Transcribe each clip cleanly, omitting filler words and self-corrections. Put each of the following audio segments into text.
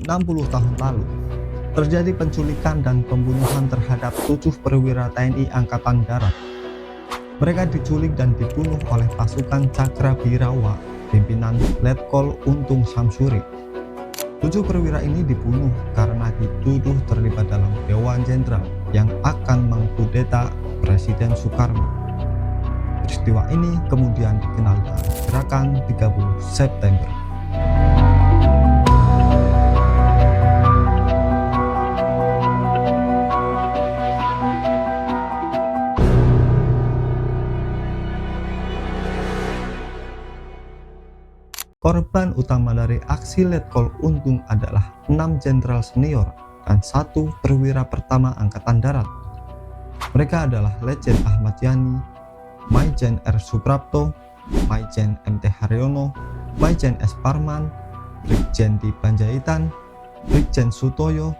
60 tahun lalu, terjadi penculikan dan pembunuhan terhadap 7 perwira TNI Angkatan Darat. Mereka diculik dan dibunuh oleh pasukan Cakrabirawa pimpinan Letkol Untung Syamsuri. 7 perwira ini dibunuh karena dituduh terlibat dalam Dewan Jenderal yang akan mengkudeta Presiden Soekarno. Peristiwa ini kemudian dikenal dengan Gerakan 30 September. Korban utama dari aksi Letkol Untung adalah 6 jenderal senior dan 1 perwira pertama Angkatan Darat. Mereka adalah Letjen Ahmad Yani, Maijen R. Suprapto, Maijen MT Haryono, Maijen S. Parman, Brigjen D. Panjaitan, Brigjen Sutoyo,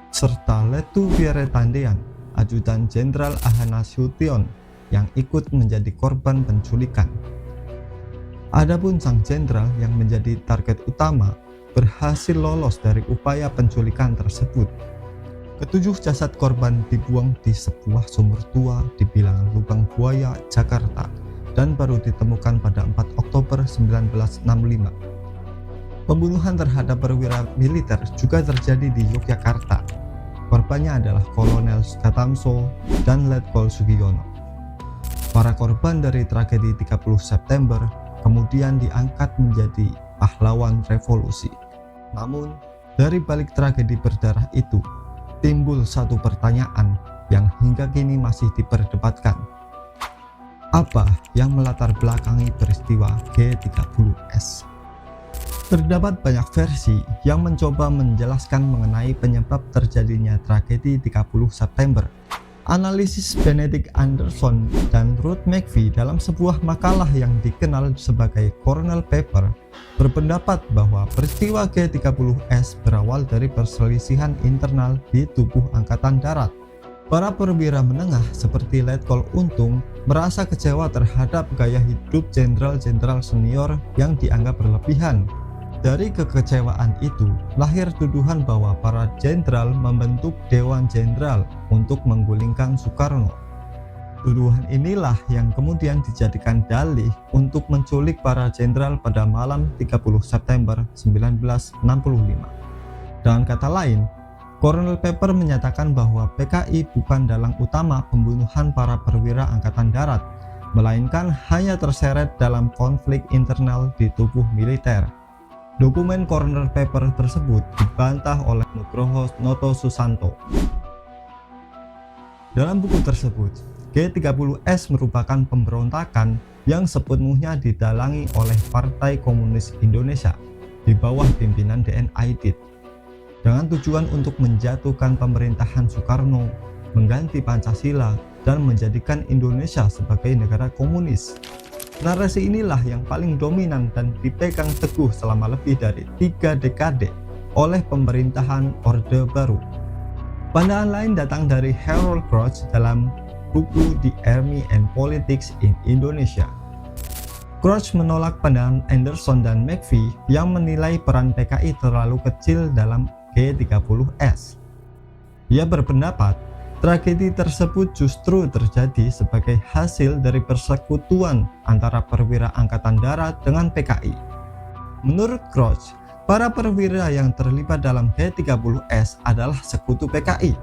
serta Letu Wieretandean, Ajudan Jenderal Ahana Sution yang ikut menjadi korban penculikan. Adapun sang jenderal yang menjadi target utama berhasil lolos dari upaya penculikan tersebut. Ketujuh jasad korban dibuang di sebuah sumur tua di bilangan Lubang Buaya, Jakarta, dan baru ditemukan pada 4 Oktober 1965. Pembunuhan terhadap perwira militer juga terjadi di Yogyakarta. Korbannya adalah Kolonel Gatamso dan Letkol Sugiono. Para korban dari tragedi 30 September kemudian diangkat menjadi pahlawan revolusi. Namun, dari balik tragedi berdarah itu, timbul satu pertanyaan yang hingga kini masih diperdebatkan. Apa yang melatar belakangi peristiwa G30S? Terdapat banyak versi yang mencoba menjelaskan mengenai penyebab terjadinya tragedi 30 September. Analisis Benedict Anderson dan Ruth McVie dalam sebuah makalah yang dikenal sebagai Cornell Paper berpendapat bahwa peristiwa G30S berawal dari perselisihan internal di tubuh Angkatan Darat. Para perwira menengah seperti Letkol Untung merasa kecewa terhadap gaya hidup jenderal-jenderal senior yang dianggap berlebihan. Dari kekecewaan itu, lahir tuduhan bahwa para jenderal membentuk Dewan Jenderal untuk menggulingkan Soekarno. Tuduhan inilah yang kemudian dijadikan dalih untuk menculik para jenderal pada malam 30 September 1965. Dengan kata lain, Cornell Paper menyatakan bahwa PKI bukan dalang utama pembunuhan para perwira Angkatan Darat, melainkan hanya terseret dalam konflik internal di tubuh militer. Dokumen Cornell Paper tersebut dibantah oleh Nugroho Noto Susanto. Dalam buku tersebut, G30S merupakan pemberontakan yang sepenuhnya didalangi oleh Partai Komunis Indonesia di bawah pimpinan DN Aidit, dengan tujuan untuk menjatuhkan pemerintahan Soekarno, mengganti Pancasila, dan menjadikan Indonesia sebagai negara komunis. Narasi inilah yang paling dominan dan dipegang teguh selama lebih dari 3 dekade oleh pemerintahan Orde Baru. Pandangan lain datang dari Harold Crouch dalam buku The Army and Politics in Indonesia. Crouch menolak pandangan Anderson dan McVie yang menilai peran PKI terlalu kecil dalam G30S. Ia berpendapat tragedi tersebut justru terjadi sebagai hasil dari persekutuan antara perwira Angkatan Darat dengan PKI. Menurut Crouch, para perwira yang terlibat dalam G30S adalah sekutu PKI.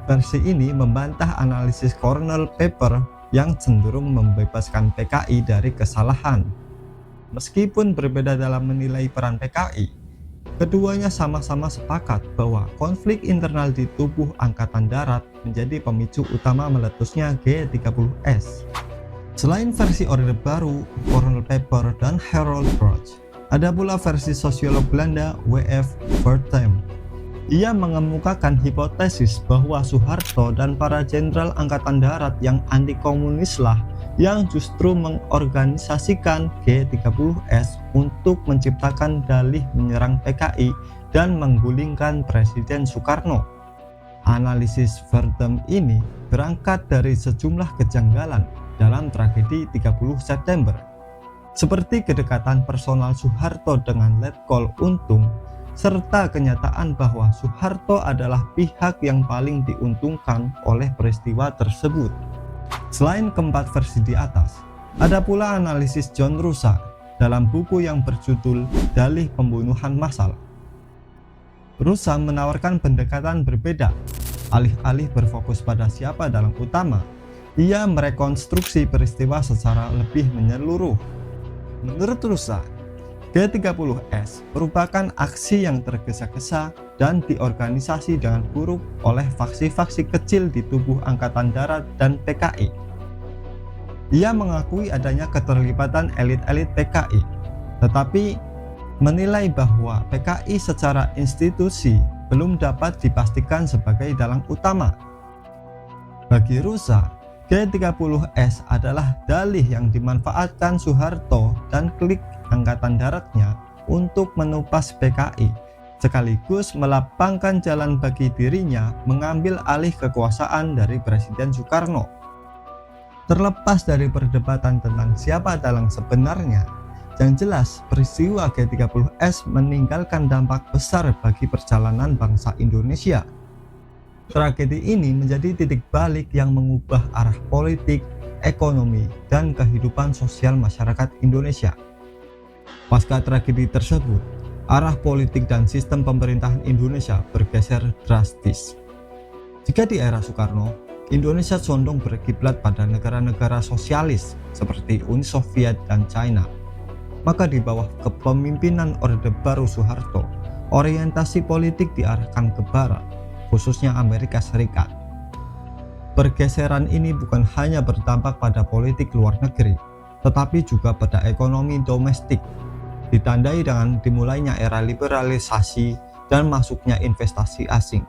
Versi ini membantah analisis Cornell Paper yang cenderung membebaskan PKI dari kesalahan. Meskipun berbeda dalam menilai peran PKI, keduanya sama-sama sepakat bahwa konflik internal di tubuh Angkatan Darat menjadi pemicu utama meletusnya G30S. Selain versi Orde Baru, Cornell Paper, dan Harold Crouch, ada pula versi sosiolog Belanda W.F. Wertheim. Ia mengemukakan hipotesis bahwa Soeharto dan para jenderal Angkatan Darat yang anti-komunislah yang justru mengorganisasikan G30S untuk menciptakan dalih menyerang PKI dan menggulingkan Presiden Soekarno. Analisis Wertheim ini berangkat dari sejumlah kejanggalan dalam tragedi 30 September, seperti kedekatan personal Soeharto dengan Letkol Untung, serta kenyataan bahwa Soeharto adalah pihak yang paling diuntungkan oleh peristiwa tersebut. Selain keempat versi di atas, ada pula analisis John Rusa dalam buku yang berjudul Dalih Pembunuhan Massal. Rusa menawarkan pendekatan berbeda. Alih-alih berfokus pada siapa dalang utama, ia merekonstruksi peristiwa secara lebih menyeluruh. Menurut Rusa, G30S merupakan aksi yang tergesa-gesa dan diorganisasi dengan buruk oleh faksi-faksi kecil di tubuh Angkatan Darat dan PKI. Ia mengakui adanya keterlibatan elit-elit PKI, tetapi menilai bahwa PKI secara institusi belum dapat dipastikan sebagai dalang utama. Bagi Rusa, G30S adalah dalih yang dimanfaatkan Soeharto dan klik Angkatan Daratnya untuk menumpas PKI, sekaligus melapangkan jalan bagi dirinya mengambil alih kekuasaan dari Presiden Soekarno. Terlepas dari perdebatan tentang siapa dalang sebenarnya, yang jelas peristiwa G30S meninggalkan dampak besar bagi perjalanan bangsa Indonesia. Tragedi ini menjadi titik balik yang mengubah arah politik, ekonomi, dan kehidupan sosial masyarakat Indonesia. Pasca tragedi tersebut, arah politik dan sistem pemerintahan Indonesia bergeser drastis. Jika di era Soekarno, Indonesia condong berkiblat pada negara-negara sosialis seperti Uni Soviet dan China, maka di bawah kepemimpinan Orde Baru Soeharto, orientasi politik diarahkan ke Barat, khususnya Amerika Serikat. Pergeseran ini bukan hanya berdampak pada politik luar negeri, tetapi juga pada ekonomi domestik, ditandai dengan dimulainya era liberalisasi dan masuknya investasi asing.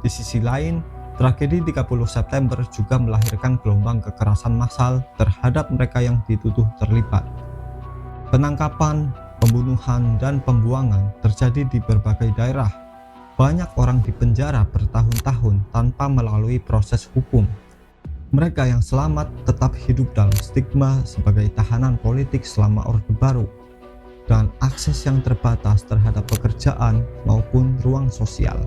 Di sisi lain, tragedi 30 September juga melahirkan gelombang kekerasan massal terhadap mereka yang dituduh terlibat. Penangkapan, pembunuhan, dan pembuangan terjadi di berbagai daerah. Banyak orang dipenjara bertahun-tahun tanpa melalui proses hukum. Mereka yang selamat tetap hidup dalam stigma sebagai tahanan politik selama Orde Baru, dan akses yang terbatas terhadap pekerjaan maupun ruang sosial.